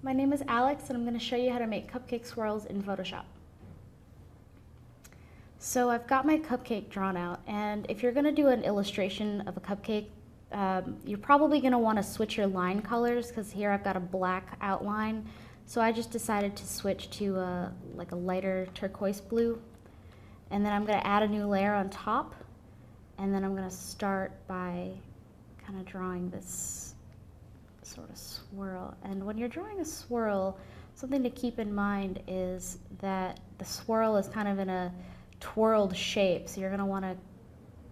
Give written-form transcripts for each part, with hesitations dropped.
My name is Alex and I'm going to show you how to make cupcake swirls in Photoshop. So I've got my cupcake drawn out, and if you're going to do an illustration of a cupcake, you're probably going to want to switch your line colors, because here I've got a black outline. So I just decided to switch to like a lighter turquoise blue, and then I'm going to add a new layer on top, and then I'm going to start by kind of drawing this sort of swirl. And when you're drawing a swirl, something to keep in mind is that the swirl is kind of in a twirled shape, so you're going to want to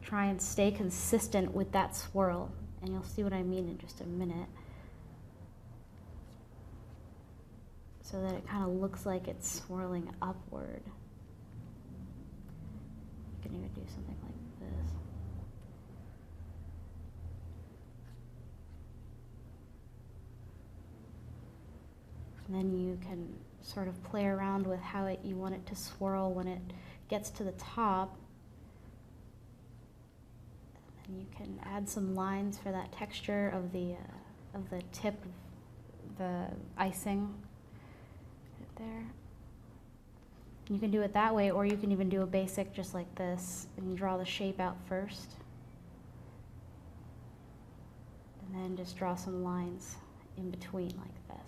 try and stay consistent with that swirl, and you'll see what I mean in just a minute. So that it kind of looks like it's swirling upward. You can even do something like this. And then you can sort of play around with how you want it to swirl when it gets to the top. And you can add some lines for that texture of the tip of the icing right there. You can do it that way, or you can even do a basic just like this and draw the shape out first. And then just draw some lines in between like this.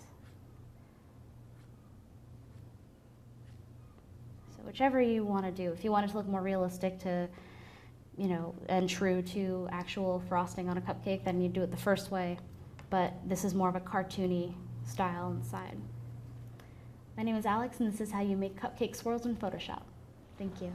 Whichever you want to do. If you want it to look more realistic to, and true to actual frosting on a cupcake, then you do it the first way. But this is more of a cartoony style inside. My name is Alex, and this is how you make cupcake swirls in Photoshop. Thank you.